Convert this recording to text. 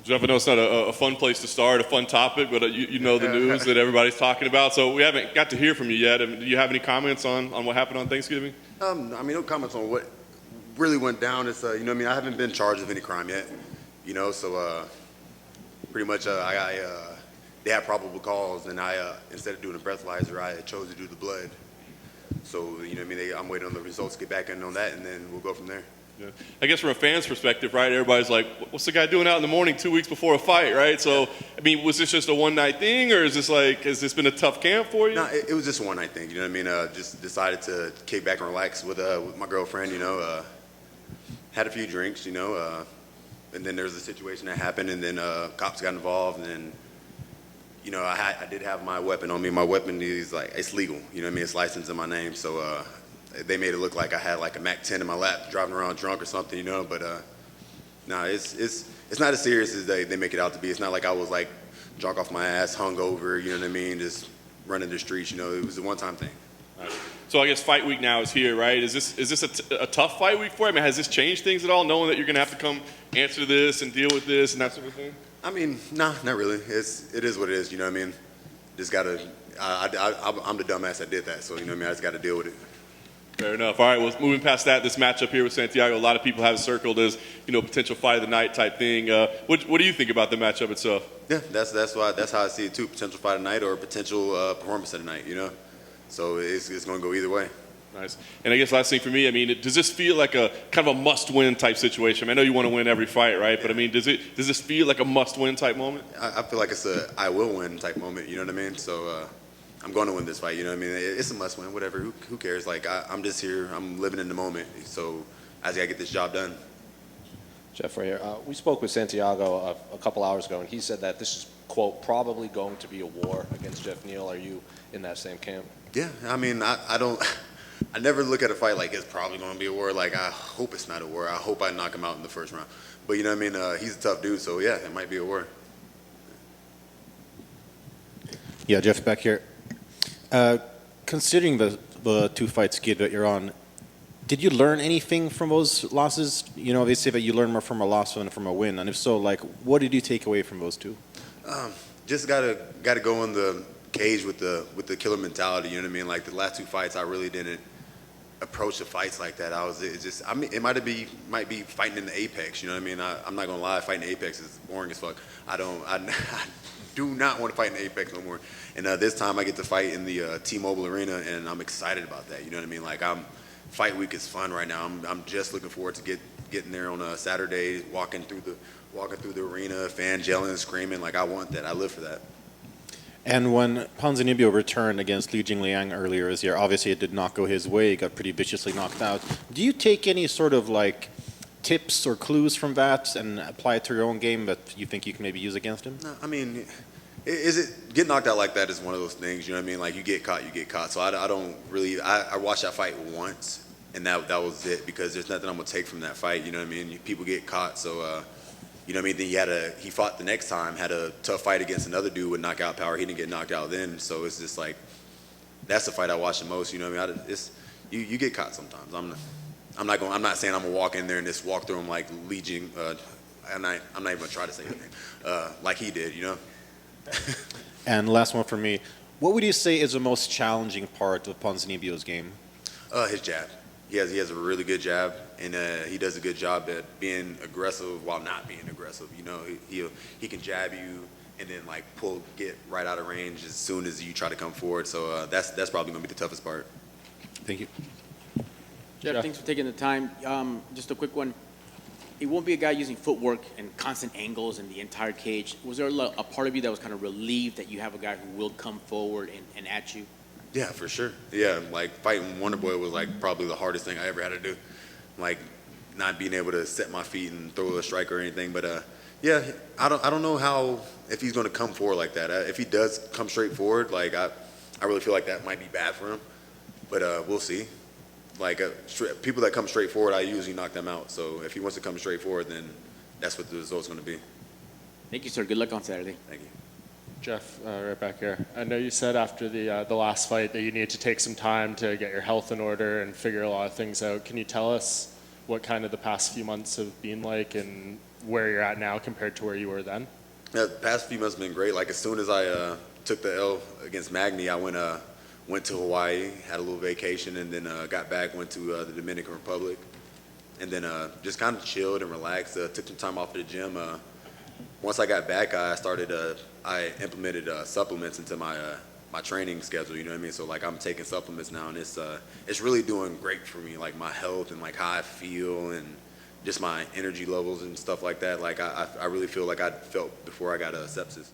Geoff, I know it's not a fun place to start, a fun topic, but you know the news that everybody's talking about. So we haven't got to hear from you yet. Do you have any comments on what happened on Thanksgiving? I mean, no comments on what really went down. It's, you know what I mean, I haven't been charged with any crime yet, you know, so pretty much they had probable cause, and instead of doing a breathalyzer, I chose to do the blood. So, you know what I mean, I'm waiting on the results to get back in on that, and then we'll go from there. Yeah. I guess from a fan's perspective, right, everybody's like, what's the guy doing out in the morning 2 weeks before a fight, right? So, I mean, was this just a one-night thing, or is this like, has this been a tough camp for you? No, it was just a one-night thing, you know what I mean? Just decided to kick back and relax with my girlfriend, you know. Had a few drinks, you know, and then there was a situation that happened, and then cops got involved, and then, you know, I did have my weapon on me. My weapon is like, it's legal, you know what I mean? It's licensed in my name, so they made it look like I had like a Mac-10 in my lap, driving around drunk or something, you know. But no, it's not as serious as they make it out to be. It's not like I was like drunk off my ass, hungover, you know what I mean, just running the streets. You know, it was a one-time thing. Right. So I guess fight week now is here, right? Is this a tough fight week for you? I mean, has this changed things at all, knowing that you're going to have to come answer this and deal with this and that sort of thing? I mean, nah, not really. It is what it is. You know what I mean? Just gotta. I'm the dumbass that did that, so you know what I mean. I just got to deal with it. Fair enough. All right, well, moving past that, this matchup here with Santiago, a lot of people have it circled as, you know, potential fight of the night type thing. What do you think about the matchup itself? Yeah, that's how I see it too. Potential fight of the night or potential performance of the night, you know? So it's going to go either way. Nice. And I guess last thing for me, I mean, does this feel like a kind of a must-win type situation? I mean, I know you want to win every fight, right? But I mean, does this feel like a must-win type moment? I feel like it's a I will win type moment, you know what I mean? So I'm going to win this fight, you know what I mean? It's a must-win, whatever. Who cares? Like, I'm just here. I'm living in the moment. So I just got to get this job done. Geoff, right here. We spoke with Santiago a couple hours ago, and he said that this is, quote, probably going to be a war against Geoff Neal. Are you in that same camp? Yeah, I mean, I never look at a fight like it's probably going to be a war. Like, I hope it's not a war. I hope I knock him out in the first round. But, you know what I mean? He's a tough dude, so, yeah, it might be a war. Yeah, Geoff, back here. Considering the two fights, Skid, that you're on, did you learn anything from those losses? You know, they say that you learn more from a loss than from a win. And if so, like, what did you take away from those two? Just gotta go in the cage with the killer mentality. You know what I mean? Like the last two fights, I really didn't approach the fights like that. I mean, it might be fighting in the Apex. You know what I mean? I'm not gonna lie, fighting in the Apex is boring as fuck. I do not want to fight in the Apex no more. And this time I get to fight in the T-Mobile Arena, and I'm excited about that. You know what I mean? Like fight week is fun right now. I'm just looking forward to getting there on a Saturday, walking through the arena, fans yelling and screaming. Like I want that. I live for that. And when Ponzinibbio returned against Li Jingliang earlier this year, obviously it did not go his way. He got pretty viciously knocked out. Do you take any sort of like tips or clues from that and apply it to your own game that you think you can maybe use against him? No, I mean, get knocked out like that is one of those things. You know what I mean? Like you get caught. So I don't really. I watched that fight once, and that was it because there's nothing I'm gonna take from that fight. You know what I mean? People get caught, so. You know what I mean? Then he fought the next time, had a tough fight against another dude with knockout power. He didn't get knocked out then, so it's just like that's the fight I watch the most. You know what I mean? You get caught sometimes. I'm not saying I'm gonna walk in there and just walk through him like Legion. I'm not even gonna try to say his name like he did. You know. And last one for me, what would you say is the most challenging part of Ponzinibbio's game? His jab. He has a really good jab, and he does a good job at being aggressive while not being aggressive. You know, he can jab you and then like get right out of range as soon as you try to come forward. So that's probably gonna be the toughest part. Thank you. Geoff, thanks for taking the time. Just a quick one. It won't be a guy using footwork and constant angles in the entire cage. Was there a part of you that was kind of relieved that you have a guy who will come forward and at you? Yeah, for sure. Yeah, like fighting Wonder Boy was like probably the hardest thing I ever had to do. Like not being able to set my feet and throw a strike or anything. But yeah, I don't know if he's going to come forward like that. If he does come straight forward, like I really feel like that might be bad for him. But we'll see. Like people that come straight forward, I usually knock them out. So if he wants to come straight forward, then that's what the result's going to be. Thank you, sir. Good luck on Saturday. Thank you. Geoff, right back here. I know you said after the last fight that you need to take some time to get your health in order and figure a lot of things out. Can you tell us what kind of the past few months have been like and where you're at now compared to where you were then? The past few months have been great. Like as soon as I took the L against Magny, I went to Hawaii, had a little vacation, and then got back, went to the Dominican Republic, and then just kind of chilled and relaxed. Took some time off at the gym. Once I got back, I implemented supplements into my training schedule. You know what I mean? So like I'm taking supplements now, and it's really doing great for me. Like my health and like how I feel and just my energy levels and stuff like that. Like I really feel like I felt before I got sepsis.